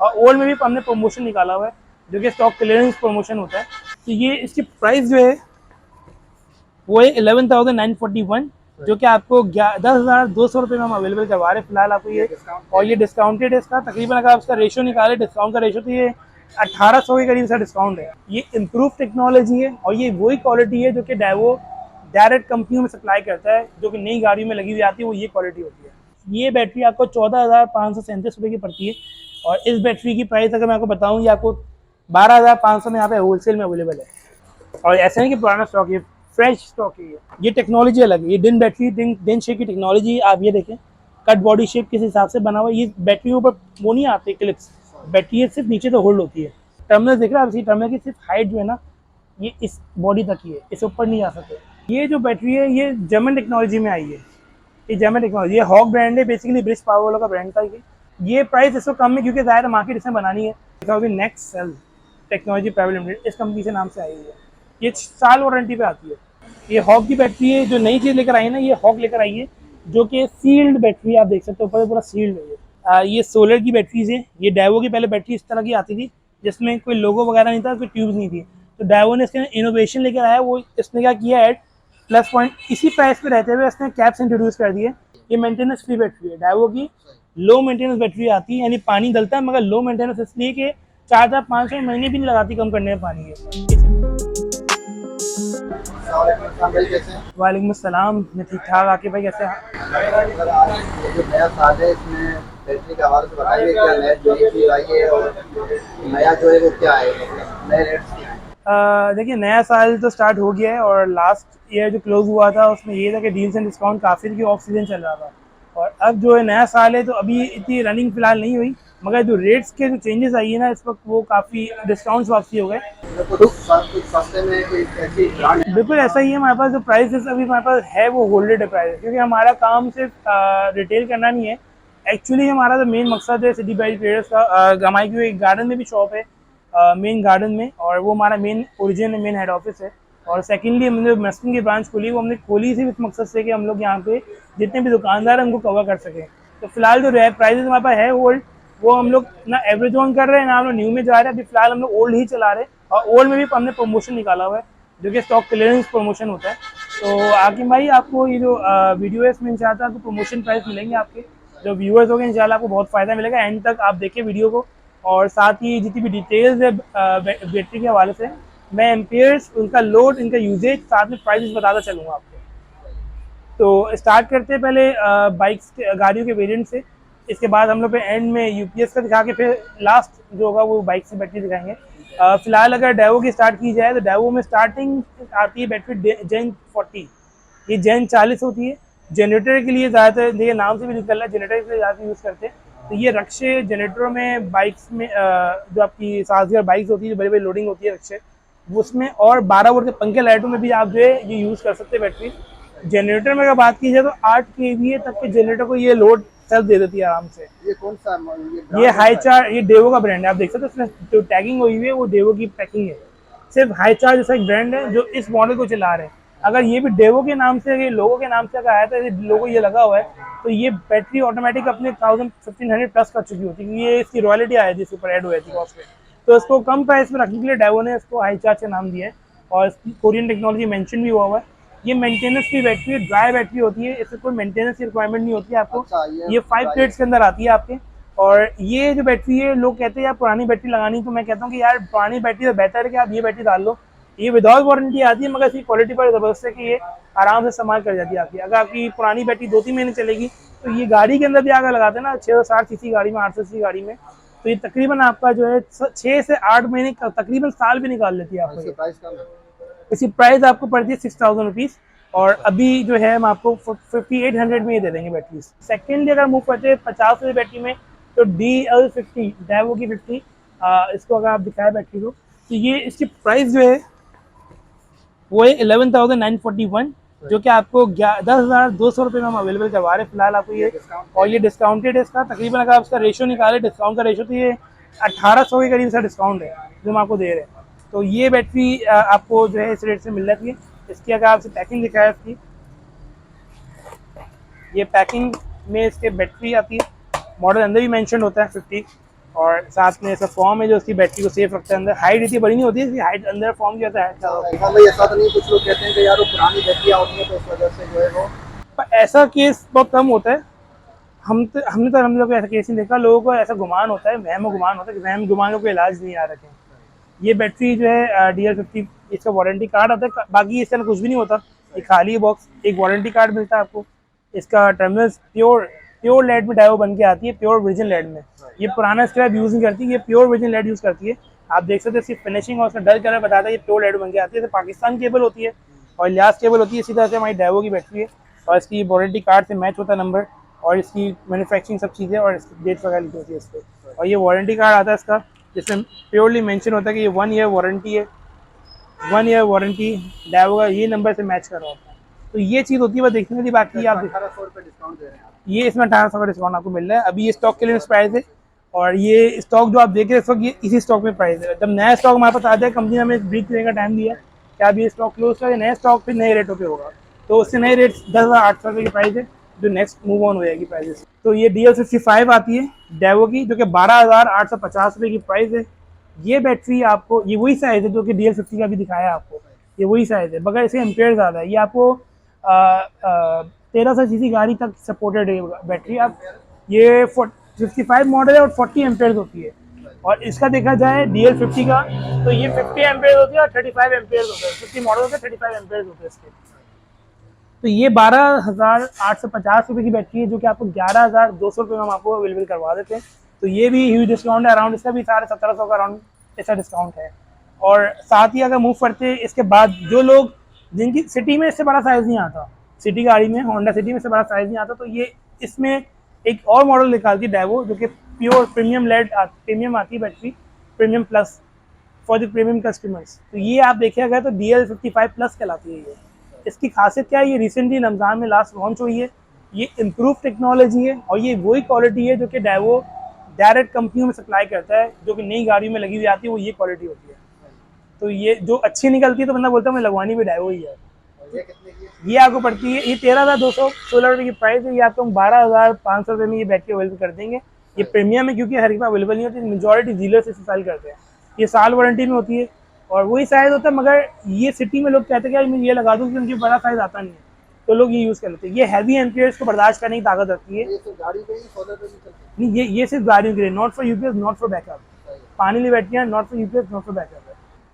और ओल्ड में भी हमने प्रमोशन निकाला हुआ है जो कि स्टॉक क्लियरेंस प्रमोशन होता है। तो ये इसकी प्राइस जो है वो है 11,941, जो कि आपको 10,200 रुपये में हम अवेलेबल करवा रहे हैं फिलहाल आपको ये। और ये डिस्काउंटेड है इसका, तकरीबन अगर आप इसका रेशो निकाले डिस्काउंट का रेशो, तो ये 1800 के करीब सा डिस्काउंट है। ये इम्प्रूव टेक्नोलॉजी है और ये वही क्वालिटी है जो कि डाइवो डायरेक्ट कंपनियों में सप्लाई करता है, जो कि नई गाड़ियों में लगी हुई आती है, वो ये क्वालिटी होती है। ये बैटरी आपको 14,537 रुपये की पड़ती है और इस बैटरी की प्राइस अगर मैं आपको बताऊँ, ये आपको 12,500 में यहाँ पे होलसेल में अवेलेबल है। और ऐसा नहीं कि पुराना स्टॉक, ये फ्रेश स्टॉक है। ये टेक्नोलॉजी अलग है, ये दिन बैटरी दिन शेप की टेक्नोलॉजी। आप ये देखें कट बॉडी शेप किस हिसाब से बना हुआ है। ये बैटरी के ऊपर वो नहीं आते क्लिप्स, बैटरी सिर्फ नीचे तो होल्ड होती है। टर्मिनल देख रहे हैं आप, इसी टर्मिनल की सिर्फ हाइट जो है ना, ये इस बॉडी तक ही है, इससे ऊपर नहीं आ सकते। ये जो बैटरी है ये जर्मन टेक्नोलॉजी में आई है, ये जर्मन टेक्नोलॉजी, ये हॉक ब्रांड है, बेसिकली ब्रिज पावर वालों का ब्रांड था ये प्राइस इसको कम है क्योंकि ज़्यादा मार्केट इसमें बनानी है। Next cell technology private limited इस कंपनी से नाम से आई है। ये 6 साल वारंटी पे आती है। ये हॉक की बैटरी है, जो नई चीज़ लेकर आई है ना, ये हॉक लेकर आई है जो कि सील्ड बैटरी, आप देख सकते हो ऊपर पूरा सील्ड है। ये सोलर की बैटरीज है। ये डाइवो की पहले बैटरी इस तरह की आती थी जिसमें कोई लोगो वगैरह नहीं था, कोई ट्यूब्स नहीं थी। तो डाइवो ने इसके इनोवेशन लेकर आया, वो इसने क्या किया है, प्लस पॉइंट इसी प्राइस पे रहते हुए इसने कैप्स इंट्रोड्यूस कर दिए। ये मेंटेनेंस फ्री बैटरी है, डाइवो की लो मेंटेनेंस बैटरी आती है, यानी पानी डलता है मगर लो मेंटेनेंस, इसलिए कि 4,500 महीने भी नहीं लगाती कम करने में पानी के। वालेकुम अस्सलाम, मैं ठीक ठाक। आके भाई कैसे हैं? जो नया साल है इसमें बैटरी के हवाले से बताइए, क्या नया चीज आई है और नया जो है वो क्या है, नए रेट्स क्या है? देखिए नया साल तो स्टार्ट हो गया है और लास्ट ईयर जो क्लोज हुआ था उसमें ये था कि डील्स एंड डिस्काउंट काफ़ी की ऑफ सीजन चल रहा था। और अब जो है नया साल है तो अभी इतनी रनिंग फिलहाल नहीं हुई, मगर जो रेट्स के जो चेंजेस आई है ना इस वक्त, वो काफ़ी डिस्काउंट्स वापसी हो गए। कुछ सस्ते में कोई ऐसी ब्रांड बिल्कुल ऐसा ही है, हमारे पास जो प्राइस अभी हमारे पास है वो होल्डेड है प्राइस, क्योंकि हमारा काम सिर्फ रिटेल करना नहीं है। एक्चुअली हमारा जो मेन मकसद है सिटी बाइक ट्रेडर्स का, हमारी जो एक गार्डन में भी शॉप है, मेन गार्डन में, और वो हमारा main origin main head office है। और सेकेंडली हमने मेस्टिंग की ब्रांच खोली, वो हमने खोली थी इस मकसद से कि हम लोग यहाँ पे जितने भी दुकानदार हैं उनको कवर कर सकें। तो फिलहाल जो प्राइजेस हमारे पास है ओल्ड, वो हम लोग ना एवरेज ऑन कर रहे हैं ना हम लोग न्यू में जा रहे हैं। अभी फिलहाल हम लोग ओल्ड ही चला रहे हैं और ओल्ड में भी हमने प्रमोशन निकाला हुआ है जो कि स्टॉक क्लियरेंस प्रमोशन होता है। तो आकिम भाई आपको ये जो वीडियो है इसमें इंशाल्लाह आपको प्रमोशन प्राइस मिलेंगे, आपके जो व्यूअर्स होंगे इंशाल्लाह आपको बहुत फ़ायदा मिलेगा। एंड तक आप देखिए वीडियो को, और साथ ही जितनी भी डिटेल्स है बैटरी के हवाले से, मैं एम्पेयर्स, उनका लोड, इनका यूजेज, साथ में प्राइस बताता चलूँगा आपको। तो स्टार्ट करते हैं पहले बाइक्स गाड़ियों के वेरिएंट से, इसके बाद हम लोग पे एंड में यूपीएस का दिखा के फिर लास्ट जो होगा वो बाइक से बैटरी दिखाएंगे। फिलहाल अगर डाइवो की स्टार्ट की जाए तो डाइवो में स्टार्टिंग आती है बैटरी जेन 40, ये जेन 40 होती है। जनरेटर के लिए ज़्यादातर, देखिए नाम से भी निकल रहा है, जनरेटर के लिए ज़्यादा यूज़ करते हैं। तो ये रक्शे जनरेटरों में, बाइक्स में जो आपकी साहसिया बाइक्स होती है, जो बड़ी बड़ी लोडिंग होती है रक्शे, उसमें, और 12 वोल्ट के पंखे लाइटों में भी आप जो है ये यूज़ कर सकते हैं बैटरी। जनरेटर में अगर बात की जाए तो 8 kVA तक के जनरेटर को ये लोड सेल्फ दे देती है आराम से। ये कौन सा ये हाई चार्ज, ये डेवो का ब्रांड है, आप देख सकते हो इसमें जो टैगिंग हुई हुई है वो डेवो की पैकिंग है। सिर्फ हाई चार्ज जैसा एक ब्रांड है जो इस मॉडल को चला रहे हैं। अगर ये भी डेवो के नाम से, लोगो के नाम से अगर आया था, लोगो ये लगा हुआ है, तो ये बैटरी ऑटोमेटिक अपने 1500 प्लस कर चुकी होती है, ये इसकी रॉयल्टी आया थी, ऊपर ऐड हुई थी कॉस्ट पे। तो इसको कम प्राइस में रखने के लिए डाइवो ने इसको हाई चार्ज का नाम दिया है और इसकी कोरियन टेक्नोलॉजी मेंशन भी हुआ है। ये मेंटेनेंस की बैटरी है, ड्राई बैटरी होती है, इससे कोई मेंटेनेंस की रिक्वायरमेंट नहीं होती है आपको। ये 5 प्लेट्स के अंदर आती है आपके। और ये जो बैटरी है, लोग कहते हैं यार पुरानी बैटरी लगानी, तो मैं कहता हूँ कि यार पुरानी बैटरी तो बेहतर है कि आप ये बैटरी डाल लो। ये विदाउट वारंटी आती है, मगर इसकी क्वालिटी पर ज़बरदस्त है कि ये आराम से इस्तेमाल कर जाती है आपकी। अगर आपकी पुरानी बैटरी 2-3 महीने चलेगी, तो ये गाड़ी के अंदर भी अगर लगाते हैं ना 660 सीसी गाड़ी में, 800 सीसी गाड़ी में, तो ये तकरीबन आपका जो है 6 से 8 महीने, तकरीबन साल भी निकाल लेती है आपको। इसकी प्राइस आपको पड़ती है 6000 रुपीज़, और अभी जो है हम आपको 5800 में ये दे देंगे बैटरी। सेकेंडली अगर मूव करते हैं 50 वाली बैटरी में, तो DL50 डाइवो की 50, इसको अगर आप दिखाए बैटरी को, तो ये इसकी प्राइस जो है वो है 11,941, जो कि आपको 10,200 रुपये में हम अवेलेबल करवा रहे हैं फिलहाल आपको ये। और ये डिस्काउंटेड है इसका, तकरीबन अगर आप इसका रेशो निकाले डिस्काउंट का रेशो, तो ये 1800 के करीब सा डिस्काउंट है जो हम आपको दे रहे हैं। तो ये बैटरी आपको जो है इस रेट से मिल जाती है। इसकी अगर आपसे पैकिंग दिखाया, इसकी ये पैकिंग में इसके बैटरी आती है, मॉडल अंदर भी मेंशन होता है 50। और साथ में ऐसा फॉर्म है जो उसकी बैटरी को सेफ रखता है अंदर। हाइट इतनी बड़ी नहीं होती है, इसकी हाइट अंदर फॉर्म की होता है। ऐसा भाई, ऐसा तो नहीं कुछ लोग कहते हैं कि यार वो पुरानी बैटरियाँ होती हैं तो उस वजह से जो है वो। पर ऐसा केस बहुत कम होता है। हम लोग को ऐसा केस नहीं देखा। लोगों को ऐसा गुमान होता है, वहम गुमान होता है कि वहम गुमानों को इलाज नहीं आ रखे हैं। ये बैटरी जो है DL50, इसका वारंटी कार्ड आता है, बाकी इसके अंदर कुछ भी नहीं होता। ये खाली बॉक्स, एक वारंटी कार्ड मिलता है आपको। इसका टर्मिनल्स प्योर लेड में डायो बन के आती है, प्योर वर्जिन लेड में। ये पुराना स्क्रैप यूज़ नहीं करती, ये प्योर वर्जिन लेड यूज़ करती है। आप देख सकते हैं इसकी फिनिशिंग और उसका डल कलर बताता है ये प्योर लेड बन के आती है। तो पाकिस्तान केबल होती है और लिहाज केबल होती है। इसी तरह से हमारी डायो की बैटरी है और इसकी वारंटी कार्ड से मैच होता है नंबर, और इसकी मैन्युफैक्चरिंग सब चीज़ें और इसकी डेट वगैरह लिखी होती है इस पर। और ये वारंटी कार्ड आता है इसका, जिसमें प्योरली मेंशन होता है कि ये 1 ईयर वारंटी है। 1 ईयर वारंटी डायो का ये नंबर से मैच कर रहा होता है। तो ये चीज़ होती है बस देखने की। बाकी आप 1800 रुपये डिस्काउंट दे रहे हैं आप। ये इसमें 1800 का डिस्काउंट आपको मिल रहा है। अभी ये स्टॉक के लिए प्राइस है, और ये स्टॉक जो आप देख रहे हैं इस वक्त, ये इसी स्टॉक में प्राइस है। जब नया स्टॉक हमारे पास आ जाए, कंपनी ने हमें ब्रीफ देने का टाइम दिया कि आप ये स्टॉक क्लोज करें, नए स्टॉक फिर नए रेटों पे होगा। तो उससे नए रेट 10,800 रुपये की प्राइस है, जो नेक्स्ट मूव ऑन हो जाएगी प्राइजेस। तो ये DL55 आती है डेवो की, जो कि 12,850 रुपये की प्राइस है। ये बैटरी आपको, ये वही साइज़ है जो कि DL50 का भी दिखाया आपको, ये वही साइज़ है, मगर इसे एम्पेयर ज़्यादा है। ये आपको 1300 सीसी गाड़ी तक सपोर्टेड है बैटरी। आप ये 55 मॉडल है और 40 एम्पेयर होती है। और इसका देखा जाए DL50 का, तो ये 50 एम्पेयर होती है और 35 एम्पेयर होता है। 50 मॉडल होते हैं, 35 एम्पेयर होते हैं इसके। तो ये 12,850 रुपये की बैटरी है, जो कि आपको 11,200 रुपये में हम आपको अवेलेबल करवा देते हैं। तो ये भी ह्यूज डिस्काउंट है, अराउंड इसका भी 1750 का अराउंड ऐसा डिस्काउंट है। और साथ ही अगर मूव करते हैं इसके बाद, जो लोग जिनकी सिटी में इससे बड़ा साइज़ नहीं आता, सिटी गाड़ी में होंडा सिटी में से बड़ा साइज़ नहीं आता, तो ये इसमें एक और मॉडल निकालती है डाइवो, जो कि प्योर प्रीमियम प्रीमियम आती है battery, premium plus for the premium customers. तो ये आप देखिएगा तो DL55 प्लस कहलाती है ये। इसकी खासियत क्या है, ये रिसेंटली रमज़ान में लास्ट लॉन्च हुई है। ये इम्प्रूव टेक्नोलॉजी है और ये वही क्वालिटी है जो कि डाइवो डायरेक्ट कंपनियों में सप्लाई करता है, जो कि नई गाड़ियों में लगी हुई आती है, वो ये क्वालिटी होती है। तो ये जो अच्छी निकलती है तो बंदा बोलता है मैं लगवानी भी डाइवो ही है। ये कितने की है? ये आपको पड़ती है, ये 13,216 रुपये की प्राइस है। ये आपको हम 12,500 रुपये में ये बैटरी अवेलेबल कर देंगे। ये प्रीमियम है क्योंकि हर एक में अवेलेबल नहीं होती, मेजॉरिटी डीलर से सेल करते हैं। ये साल वारंटी में होती है और वही साइज़ होता है, मगर ये सिटी में लोग कहते हैं कि मैं ये लगा दूँ कि उनकी बड़ा साइज़ आता नहीं है, तो लोग ये यूज़ कर लेते हैं। ये हैवी एम्पियर्स को बर्दाश्त करने की ताकत रखती है। ये तो गाड़ी पे ही सोलर पे भी चलती नहीं, ये सिर्फ गाड़ियों के लिए, not for UPS, not for backup. है। पानी लिए बैठियाँ, not for UPS, not for backup.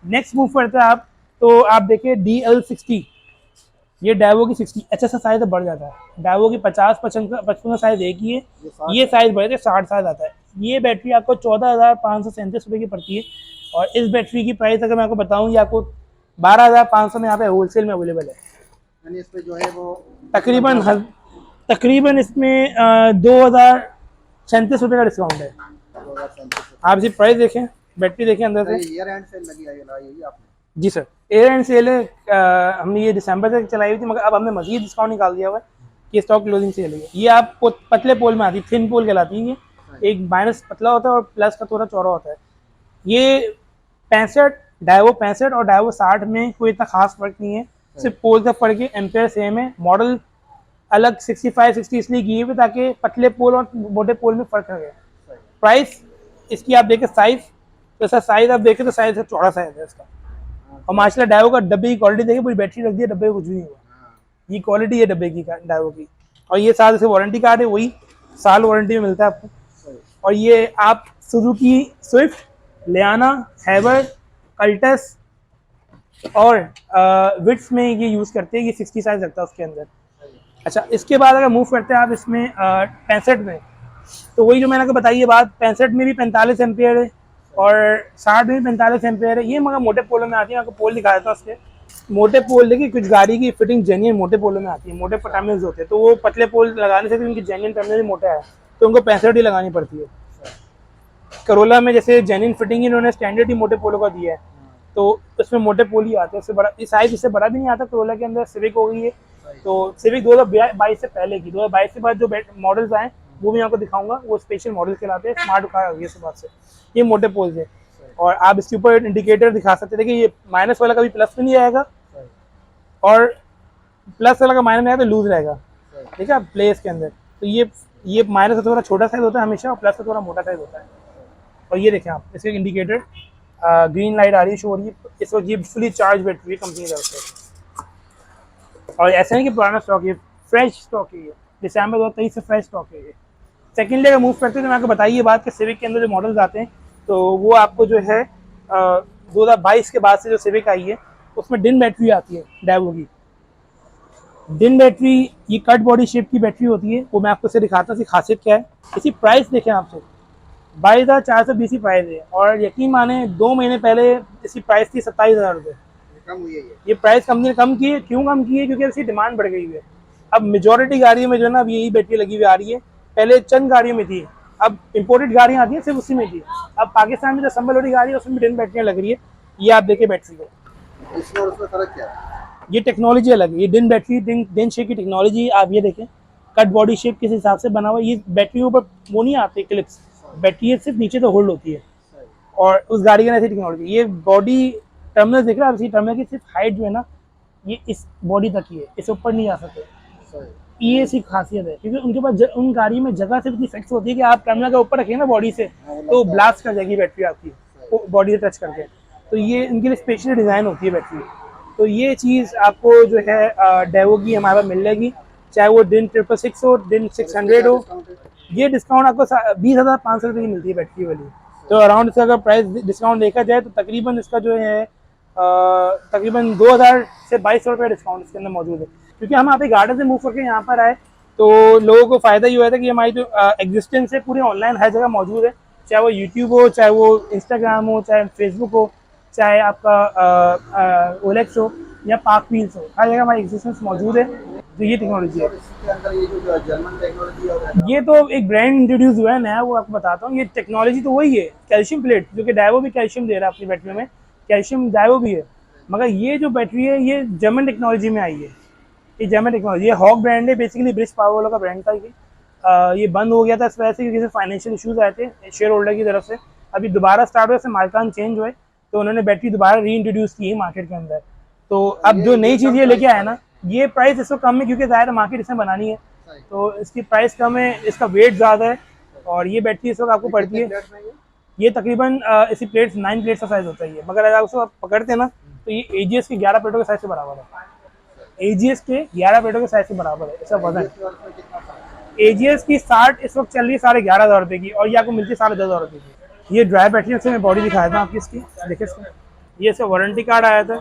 Next move करते हैं आप, तो आप देखिए DL60। ये डाइवो की 60 अच्छा सा साइज़ बढ़ जाता है। डाइवो की 50-55 का साइज़ एक ही है, ये साइज़ बढ़ के 60 साइज़ आता है। ये बैटरी आपको 14,537 रुपये की पड़ती है। और इस बैटरी की प्राइस अगर मैं आपको बताऊँ, ये आपको 12,500 में यहाँ पे होलसेल में अवेलेबल है। यानी इस पे जो है वो तकरीबन इसमें 2,037 रुपये का डिस्काउंट है। 2037। आप इसी प्राइस देखें, बैटरी देखें अंदर से। ईयर एंड सेल लगी है यही आपने? जी सर, एयर एंड सेल है। हमने ये दिसंबर तक चलाई हुई थी, मगर अब हमने मजीद डिस्काउंट निकाल दिया हुआ है कि स्टॉक क्लोजिंग सेल है। ये आप पतले पोल में आती है, थिन पोल कहलाती है। ये एक माइनस पतला होता है और प्लस का थोड़ा चौड़ा होता है। ये 65 डाइवो 65 और डाइवो 60 में कोई इतना खास फर्क नहीं है, सिर्फ पोल का फर्क है। एम्पेयर सेम है, मॉडल अलग 65-60 इसलिए की है ताकि पतले पोल और मोटे पोल में फर्क रहे। प्राइस इसकी आप देखें, साइज तो ऐसा साइज आप देखें तो साइज चौड़ा साइज है इसका। और माशाल्लाह डाइवो का डब्बे की क्वालिटी देखिए, पूरी बैटरी रख दी है, डब्बे में कुछ भी नहीं हुआ। ये क्वालिटी है डब्बे की डाइवो की। और ये साथ से वारंटी कार्ड है, वही साल वारंटी में मिलता है आपको। और ये आप सुजुकी स्विफ्ट, लियाना, हैवर, कल्टस और विट्स में ये यूज़ करते हैं। ये 60 साइज रखता है उसके अंदर। अच्छा, इसके बाद अगर मूव करते हैं आप इसमें 65 में, तो वही जो मैंने आपको बताई है बात, 65 में भी 45 एम्पियर है और 60 में भी 45 एम्पियर है। ये मगर मोटे पोलों में आती है, आपको पोल दिखा देता हूँ उसके। मोटे पोल देखिए, कुछ गाड़ी की फिटिंग जेन्युइन मोटे पोलों में आती है, मोटे टर्मिनल्स होते हैं, तो वो पतले पोल लगाने से उनकी जेन्युइन टर्मिनल मोटा है, तो उनको 65 ही लगानी पड़ती है। करोला में जैसे जेन्युइन फिटिंग इन्होंने स्टैंडर्ड ही मोटे पोलों का दिया है, तो उसमें मोटे पोल ही आते हैं। उससे बड़ा इस साइज इससे बड़ा भी नहीं आता। करोला के अंदर सिविक हो गई है, तो सिविक 2022 से पहले की, 2022 के बाद जो मॉडल्स आए वो भी आपको दिखाऊंगा, वो स्पेशल मॉडल कहलाते हैं। स्मार्ट कार हो गई इसके बाद से, ये मोटे पोल्स है। और आप इसके ऊपर इंडिकेटर दिखा सकते थे कि ये माइनस वाला कभी प्लस में नहीं आएगा और प्लस वाला का माइनस में आएगा तो लूज रहेगा, ठीक है, प्लेस के अंदर। तो ये माइनस का थोड़ा छोटा साइज होता है हमेशा और प्लस का थोड़ा मोटा साइज होता है। और ये देखें आप, इसके इंडिकेटर ग्रीन लाइट आ रही है, शो हो रही है इस वक्त। ये फुली चार्ज बैटरी है कंपनी की तरफ से, और ऐसा नहीं कि पुराना स्टॉक है, फ्रेश स्टॉक है ये, दिसंबर 2023 से फ्रेश स्टॉक है ये। सेकेंडली अगर मूव करते हैं तो मैं आपको बताइए बात कि सिविक के अंदर जो मॉडल्स आते हैं तो वो आपको जो है 2022 के बाद से जो सिविक आई है उसमें डिन बैटरी आती है डैवो की। डिन बैटरी ये कट बॉडी शेप की बैटरी होती है, वो मैं आपको से दिखाता हूँ इसकी खासियत क्या है। इसी प्राइस देखें आपसे 22,420 की प्राइस है, और यकीन माने 2 महीने पहले इसकी प्राइस थी 27,000 रुपये। कम हुई है ये प्राइस कंपनी ने कम की है, क्यों कम की है? क्योंकि इसकी डिमांड बढ़ गई है। अब मेजॉरिटी गाड़ियों में जो है ना अब यही बैटरी लगी हुई आ रही है, पहले चंद गाड़ियों में थी, अब इंपोर्टेड गाड़ियाँ आती हैं सिर्फ उसी में थी। अब पाकिस्तान में जो संबल वाली गाड़ी है उसमें भी डिन बैटरियाँ लग रही है। ये आप देखिए बैटरी को, इसमें और उसमें फर्क क्या है? ये टेक्नोलॉजी अलग है, ये डिन बैटरी डिन शेप की टेक्नोलॉजी आप ये देखें, कट बॉडी शेप किस हिसाब से बना हुआ है। ये बैटरी के ऊपर वो नहीं आते क्लिप्स, बैटरी सिर्फ नीचे तो होल्ड होती है, और उस गाड़ी की ऐसी टेक्नोलॉजी। ये बॉडी टर्मिनल देख रहे हैं आप, इसी टर्मिनल की सिर्फ हाइट जो है ना ये इस बॉडी तक ही है, इससे ऊपर नहीं जा सकते। ये सी खासियत है, क्योंकि उनके पास उन गाड़ी में जगह सिर्फ इतनी फिक्स होती है कि आप टर्मिनल के ऊपर रखेंगे ना बॉडी से तो ब्लास्ट कर जाएगी बैटरी आपकी बॉडी से टच करके। तो ये इनके लिए स्पेशली डिज़ाइन होती है बैटरी। तो ये चीज़ आपको जो है डेवो की हमारे पास मिल जाएगी, चाहे वो डिन 666 हो, डिन 600 हो। ये डिस्काउंट आपको 20,500 रुपये की मिलती है बैटरी वाली। तो अराउंड इसका अगर प्राइस डिस्काउंट देखा जाए तो तकरीबन इसका जो है तकरीबन 2,000 से 2,200 रुपये डिस्काउंट इसके अंदर मौजूद है। क्योंकि हम यहाँ पे गार्डन से मूव करके यहाँ पर आए तो लोगों को फ़ायदा ये हुआ था कि हमारी जो एग्जिस्टेंस है पूरी ऑनलाइन हर जगह मौजूद है, चाहे वो यूट्यूब हो, चाहे वो इंस्टाग्राम हो, चाहे फेसबुक हो, चाहे आपका ओलेक्स हो या पार्क व्हील्स हो, हर जगह हमारी एग्जिस्टेंस मौजूद है। तो ये टेक्नोलॉजी है। इसके अंदर ये जो जर्मन टेक्नोलॉजी है ये तो एक ब्रांड इंट्रोड्यूस हुआ है नया, वो आपको बताता हूँ। ये टेक्नोलॉजी तो वही है, कैल्शियम प्लेट, जो कि डाइवो भी कैल्शियम दे रहा है अपनी बैटरी में, कैल्शियम डाइवो भी है, मगर ये जो बैटरी है ये जर्मन टेक्नोलॉजी में आई है। ये जर्मन टेक्नोलॉजी, ये हॉक ब्रांड है बेसिकली, ब्रिज पावर वालों का ब्रांड था ये बंद हो गया था इस वजह से क्योंकि फाइनेंशियल इशूज़ आए थे शेयर होल्डर की तरफ से। अभी दोबारा स्टार्ट हुआ, मालिकान चेंज हुए तो उन्होंने बैटरी दोबारा री इंट्रोड्यूस की है मार्केट के अंदर। तो अब जो नई चीज़ ये लेके आया ना, ये प्राइस इसको कम है क्योंकि ज़ाहिर मार्केट इसमें बनानी है तो इसकी प्राइस कम है, इसका वेट ज़्यादा है, और ये बैटरी इस वक्त आपको पड़ती है, ये तकरीबन इसकी प्लेट्स 9 प्लेट्स का साइज़ होता है ये, मगर अगर उसको आप पकड़ते हैं ना तो ये AGS के 11 प्लेटों के साइज़ से बराबर है। AGS के 11 प्लेटों के साइज़ से बराबर है इसका वजन। AGS की 60 इस वक्त चल रही है 11,500 रुपये की, और ये आपको मिलती है 10,500 रुपये की। ये ड्राई बैटरी से मैं बॉडी दिखाया था आपकी इसकी, देखिए इसका, ये इसका वारंटी कार्ड आया था,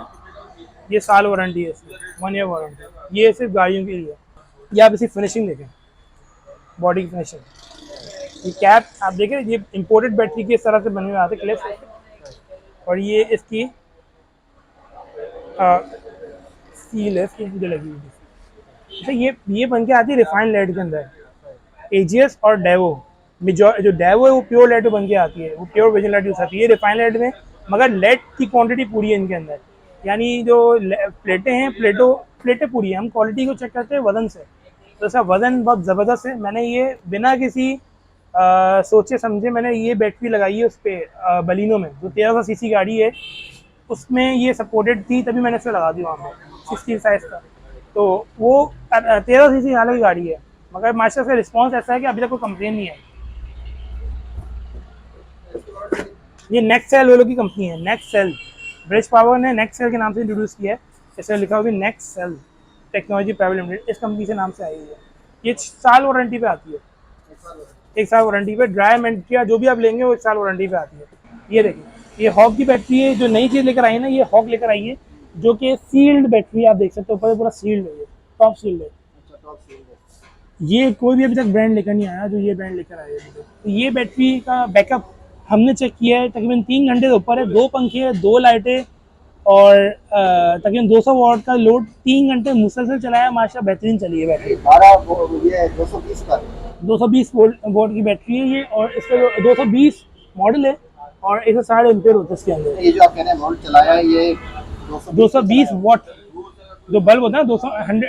ये साल वारंटी है इसकी, 1 ईयर वारंटी। ये सिर्फ गाड़ियों के लिए। ये आप इसकी फिनिशिंग देखें, बॉडी की फिनिशिंग, ये कैप आप देखें, ये इंपोर्टेड बैटरी की इस तरह से बने हुए आते क्लिप्स, और ये इसकी सील है इसकी जो लगी हुई है। अच्छा ये बन के आती है रिफाइंड लेड के अंदर, AGS और डेवो जो डेवो है वो प्योर लेड बन के आती है, वो प्योर वर्जिन लेड यूज आती है, ये रिफाइंड लेड में, मगर लेड की क्वांटिटी पूरी है इनके अंदर, यानी जो प्लेटें हैं प्लेटें पूरी हैं। हम क्वालिटी को चेक करते हैं वजन से, तो इसका वजन बहुत ज़बरदस्त है। मैंने ये बिना किसी सोचे समझे मैंने ये बैटरी लगाई है उस पर बलिनो में, जो 1300 सीसी गाड़ी है उसमें ये सपोर्टेड थी, तभी मैंने इसे लगा दी वहाँ पर 60 साइज़ का। तो वो 1300 सीसी हालांकि गाड़ी है, मगर माशाल्लाह से रिस्पांस ऐसा है कि अभी तक कोई कंप्लेन नहीं है। ये नेक्स्ट सेल वालों की कंपनी है, नेक्स्ट सेल, ब्रिज पावर ने नेक्स्ट सेल के नाम से इंट्रोड्यूस किया है, इसमें लिखा हुआ है next cell technology private limited, इस कंपनी से नाम से आई है। ये साल वारंटी पे आती है, 1 साल वारंटी पे, ड्राई मेंटिया जो भी आप लेंगे वो 1 साल वारंटी पे आती है। ये देखिए, ये हॉक की बैटरी है, जो नई चीज़ लेकर आई है ना, ये हॉक लेकर आई है, जो कि सील्ड बैटरी आप देख सकते हो, ऊपर पूरा सील्ड है, टॉप सील्ड है। ये कोई भी अभी तक ब्रांड लेकर नहीं आया जो ये ब्रांड लेकर आया है। तो ये बैटरी का बैकअप हमने चेक किया है, तकरीबन 3 घंटे से ऊपर है, 2 पंखे हैं, 2 लाइटें, और तकरीबन 200 वाट का लोड, 3 घंटे मुसलसल चलाया, माशाल्लाह बेहतरीन चली है बैटरी। 220 वोल्ट की बैटरी है ये, और इसका जो 220 मॉडल है और 160 एम्पेयर होता है इसके अंदर। ये जो आप कह रहे हैं वोल्ट चलाया है, ये 220 वाट जो बल्ब होता है ना,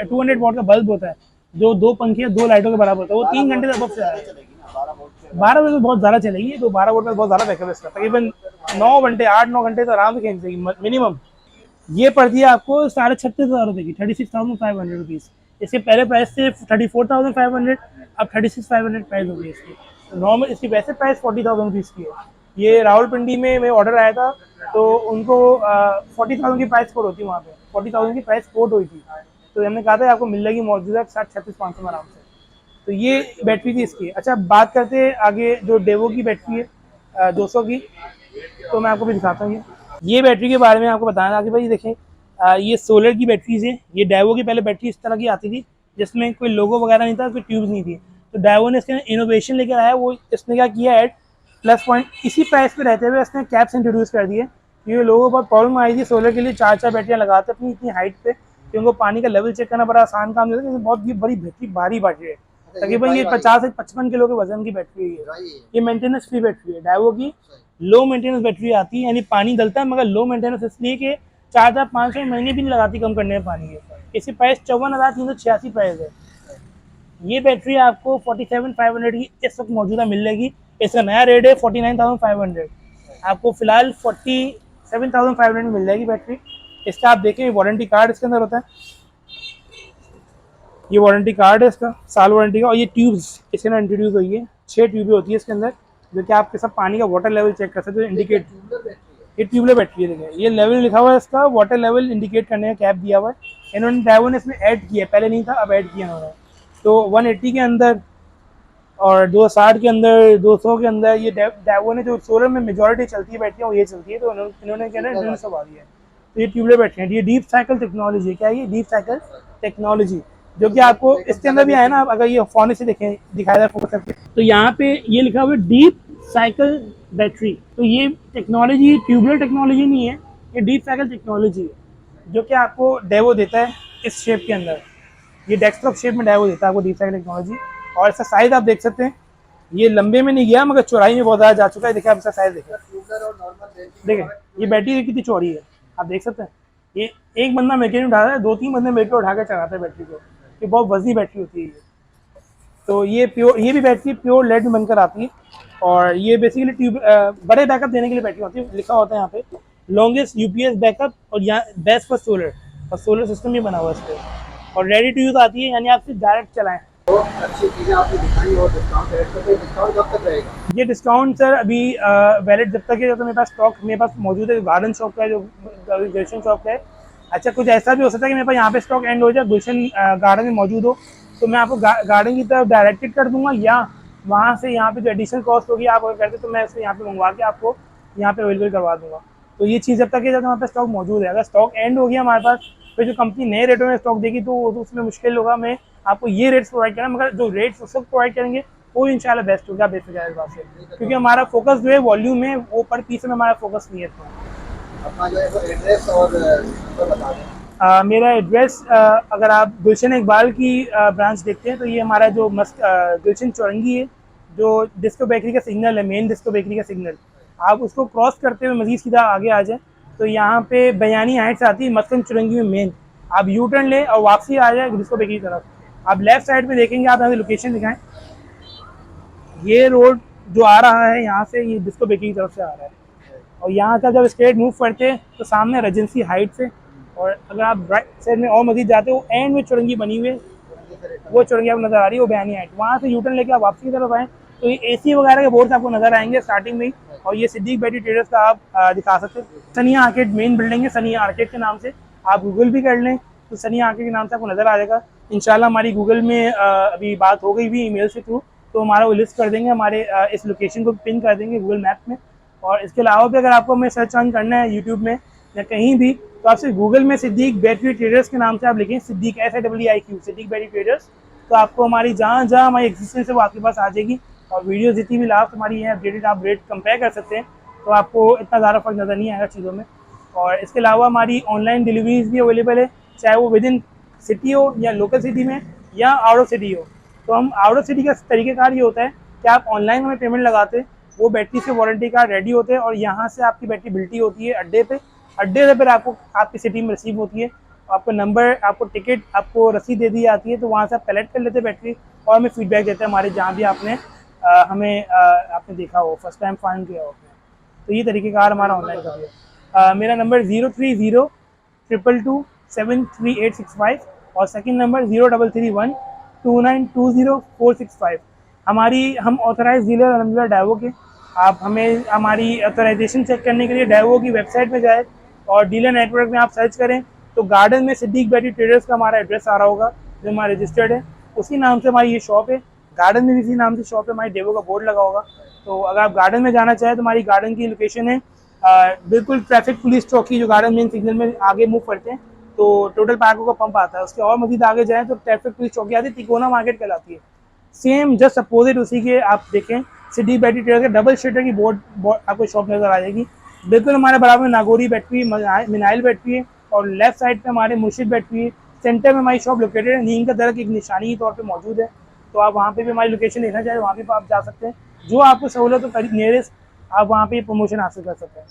200 वाट का बल्ब होता है, जो 2 पंखे 2 लाइटों के बराबर होता है, वो 3 घंटे से अब से आ रहा है। 12 बजे तो बहुत ज़्यादा चलेगी, तो 12 वोल्ट में बहुत ज़्यादा बैकअप है इसका, तकरीबन 9 घंटे 8-9 घंटे तो आराम से खींच देगी मिनिमम। ये पड़ती है आपको 36,500 रुपये की, 36,500 रुपीज़। इसके पहले प्राइस थे 34,500, अब 36,500 प्राइस हो गई इसकी। नॉर्मल इसकी वैसे प्राइस 40,000 रुपीज़ की है, ये रावलपिंडी में मैं ऑर्डर आया था, तो उनको 40,000 की प्राइस कोड होती है वहाँ पे, 40,000 की प्राइस कोड हुई थी। तो हमने कहा था आपको मिल जाएगी मौजूदा 60-36,500 में आराम से। तो ये बैटरी थी इसकी। अच्छा, बात करते हैं आगे जो डेवो की बैटरी है 200 की, तो मैं आपको भी दिखाता हूँ। ये बैटरी के बारे में आपको बताना था कि भाई देखें, ये सोलर की बैटरीज है। ये डाइवो की पहले बैटरी इस तरह की आती थी जिसमें कोई लोगो वगैरह नहीं था, कोई ट्यूब्स नहीं थी। तो डाइवो ने इसके इनोवेशन लेकर आया, वो इसने क्या किया ऐड प्लस पॉइंट इसी प्राइस पे रहते हुए इसने कैप्स इंट्रोड्यूस कर दिए। ये लोगों को बहुत प्रॉब्लम आई थी सोलर के लिए, 4-4 बैटरियाँ लगाते अपनी इतनी हाइट पे, कि उनको पानी का लेवल चेक करना बड़ा आसान काम नहीं होता। बहुत बड़ी बैटरी, भारी बैटरी है, तकरीबन ये 50 से 55 किलो के वजन की बैटरी है। ये मेंटेनेंस फ्री बैटरी है डाइवो की, लो मेंटेनेंस बैटरी आती है, यानी पानी डलता है मगर लो मेंटेनेंस, इसलिए कि 4,500 महीने भी नहीं लगाती कम करने में पानी है। इसकी प्राइस 54,386 प्राइस है। ये बैटरी आपको 47,500 की इस वक्त मौजूदा मिल जाएगी। इसका नया रेट है 49,500, आपको फिलहाल 47,500 में मिल जाएगी बैटरी। इसका आप देखें वारंटी कार्ड इसके अंदर होता है, ये वारंटी कार्ड है इसका, साल वारंटी का। और ये ट्यूब्स इसके अंदर इंट्रोड्यूस हुई है, 6 ट्यूबें होती है इसके अंदर, जो कि आपके सब पानी का वाटर लेवल चेक कर सकते हो, इंडिकेट। ये ट्यूबलेट बैटरी है, देखिए ये लेवल लिखा हुआ है इसका, वाटर लेवल इंडिकेट करने का कैप दिया हुआ है। इन्होंने डाइवो ने इसमें ऐड किया है, पहले नहीं था, अब ऐड किया इन्होंने। तो 180 के अंदर और 260 के अंदर, 200 के अंदर, ये डाइवो ने जो सोलर में मेजॉरिटी चलती है बैटरियाँ वो ये चलती है, तो इन्होंने क्या है सब आ दिया है। तो ये ट्यूबलेट बैटरी है, ये डीप साइकिल टेक्नोलॉजी। क्या है ये? डीप साइकिल टेक्नोलॉजी, जो कि आपको इसके अंदर भी आया ना। अगर ये फोन से देखें, दिखाया जाए फोकस करके, तो यहाँ पे ये लिखा हुआ है डीप साइकिल बैटरी। तो ये टेक्नोलॉजी ट्यूबलेट टेक्नोलॉजी नहीं है, ये डीप साइकिल टेक्नोलॉजी है, जो कि आपको डाइवो देता है इस शेप के अंदर। ये डेस्कटॉप शेप में डाइवो देता है आपको डीप साइकिल टेक्नोलॉजी। और इसका साइज आप देख सकते हैं, ये लंबे में नहीं गया मगर चौड़ाई में बहुत ज़्यादा जा चुका है। देखिए आप इसका साइज देखें, देखें ये बैटरी कितनी चौड़ी है, आप देख सकते हैं। ये एक बंदा मिलकर नहीं उठा रहा है, 2-3 बंदे मिलकर उठा कर चलाते हैं बैटरी को। ये बहुत वजनी बैटरी होती है ये। तो ये प्योर, ये भी बैटरी प्योर लेड में बनकर आती है। और ये बेसिकली ट्यूब बड़े बैकअप देने के लिए बैटरी होती है। लिखा होता है यहाँ पे लॉन्गेस्ट यूपीएस बैकअप, और यहाँ बेस्ट फॉर सोलर, और सोलर सिस्टम भी बना हुआ है इस पर। और रेडी टू यूज़ आती है, यानी आप सिर्फ डायरेक्ट चलाएं। तो अच्छी चीज़ें आपने दिखाई और डिस्काउंट रेट पे, डिस्काउंट कब तक रहेगा? ये डिस्काउंट सर अभी वैलिड जब तक है, तो मेरे पास स्टॉक मेरे पास मौजूद है। गार्डन शॉप का है, जो गुलशन शॉप का है। अच्छा, कुछ ऐसा भी हो सकता है कि मेरे पास यहाँ पे स्टॉक एंड हो जाए, गुलशन गार्डन में मौजूद हो, तो मैं आपको गार्डन की तरफ डायरेक्टेड कर दूंगा, या वहाँ से यहाँ पे जो एडिशनल कॉस्ट होगी आप अगर करते तो मैं इसको यहाँ पे मंगवा के आपको यहाँ पे अवेलेबल करवा दूंगा। तो ये चीज़ जब तक है, जब हमारे पास स्टॉक मौजूद है। अगर स्टॉक एंड हो गया हमारे पास, फिर जो कंपनी नए रेटों में स्टॉक देगी तो उसमें मुश्किल होगा मैं आपको ये रेट्स प्रोवाइड करना, मगर जो रेट्स उस वक्त प्रोवाइड करेंगे वो इंशाल्लाह बेस्ट होगा, बेस्ट होगा इस बात से। क्योंकि हमारा फोकस जो है वॉल्यूम में, वो पर पीस में हमारा फोकस नहीं है। अपना जो है वो एड्रेस और नंबर बता दें। मेरा एड्रेस, अगर आप गुलशन इकबाल की ब्रांच देखते हैं, तो ये हमारा जो गुलशन चौरंगी है, जो डिस्को बेकरी का सिग्नल है, मेन डिस्को बेकरी का सिग्नल, आप उसको क्रॉस करते हुए मजीद सीधा आगे आ जाए, तो यहाँ पे बयानी हाइट्स आती है मस्कन चुरंगी में मेन। आप यू टर्न लें और वापसी आ जाए डिस्को बेकरी की तरफ। आप लेफ्ट साइड पे देखेंगे, आप यहाँ से लोकेशन दिखाएं, ये रोड जो आ रहा है यहाँ से, ये डिस्को बेकरी की तरफ से आ रहा है। और यहाँ का जब स्ट्रेट मूव करते हैं तो सामने रेजेंसी हाइट से, और अगर आप राइट साइड में और मजीद जाते हो, एंड में चुरंगी बनी हुई है, वो चुरंगी आपको नजर आ रही है, वो बयानी हाइट। वहाँ से यू टर्न लेके आप वापसी की तरफ आएँ तो ये एसी वगैरह के बोर्ड आपको नजर आएंगे स्टार्टिंग में ही। और ये सिद्दीक बैटरी ट्रेडर्स का आप दिखा सकते हैं। सनिया आर्केड मेन बिल्डिंग है, सनिया आर्केड के नाम से आप गूगल भी कर लें तो सनिया आर्केड के नाम से आपको नजर आ जाएगा। इंशाल्लाह हमारी गूगल में अभी बात हो गई भी ईमेल से थ्रू, तो हमारा वो लिस्ट कर देंगे, हमारे इस लोकेशन को पिन कर देंगे गूगल मैप में। और इसके अलावा भी अगर आपको हमें सर्च ऑन करना है यूट्यूब में या कहीं भी, तो आपसे गूगल में सिद्दीक बैटरी ट्रेडर्स के नाम से आप लिखें, Siddiq SIDDIQ Siddiq battery traders, तो आपको हमारी जहाँ जहाँ हमारी एग्जिस्टेंस है वो आपके पास आ जाएगी। और वीडियो जितनी भी लास्ट हमारी है अपडेटेड, आप रेट कंपेयर कर सकते हैं, तो आपको इतना ज़्यादा फर्क नज़र नहीं आएगा चीज़ों में। और इसके अलावा हमारी ऑनलाइन डिलीवरीज भी अवेलेबल है, चाहे वो विद इन सिटी हो या लोकल सिटी में या आउट ऑफ सिटी हो। तो हम आउट ऑफ सिटी का तरीक़ेकार ये होता है कि आप ऑनलाइन हमें पेमेंट लगाते, वो बैटरी से वारंटी कार्ड रेडी होते हैं, और यहाँ से आपकी बैटरी बिल्टी होती है अड्डे से फिर आपको आपकी सिटी में रिसीव होती है। आपको नंबर, आपको टिकट, आपको रसीद दे दी जाती है, तो वहाँ से आप कलेक्ट कर लेते हैं बैटरी, और हमें फीडबैक देते हैं हमारे जहाँ भी आपने आपने देखा हो, फर्स्ट टाइम फाइंड किया हो। तो ये तरीक़ेकार हमारा ऑनलाइन का है। मेरा नंबर 03022273865 और सेकंड नंबर 0331292045। हम ऑथराइज डीलर अलहमदिल्ला डाइवो के, आप हमें हमारी ऑथराइजेशन चेक करने के लिए डेवो की वेबसाइट में जाए और डीलर नेटवर्क में आप सर्च करें तो गार्डन में सिद्दीक बैटरी ट्रेडर्स का हमारा एड्रेस आ रहा होगा जो हमारा रजिस्टर्ड है, उसी नाम से हमारी ये शॉप है। गार्डन में भी इसी नाम से शॉप है, हमारी डेवो का बोर्ड लगा होगा। तो अगर आप गार्डन में जाना चाहें तो हमारी गार्डन की लोकेशन है बिल्कुल ट्रैफिक पुलिस चौकी जो गार्डन मेन सिग्नल में आगे मूव करते हैं तो टोटल पैको का पंप आता है, उसके और मजीद आगे जाएँ तो ट्रैफिक पुलिस चौकी आती है, तिकोना मार्केट कहलाती है। सेम जस्ट अपोजिट उसी के आप देखें सिटी बैटरी ट्रेडर के डबल शटर की बोर्ड आपको शॉप नजर आ जाएगी। बिल्कुल हमारे बराबर में नागौरी बैटरी, मिनाइल बैटरी है और लेफ्ट साइड पे हमारे मुर्शिद बैटरी है। सेंटर में हमारी शॉप लोकेटेड है, नीम का दरख्त एक निशानी के तौर पे मौजूद है। तो आप वहाँ पे भी हमारी लोकेशन देखना चाहें वहाँ पे आप जा सकते हैं, जो आपको सहूलत हो नियरेस्ट आप वहाँ पे प्रमोशन हासिल कर सकते हैं।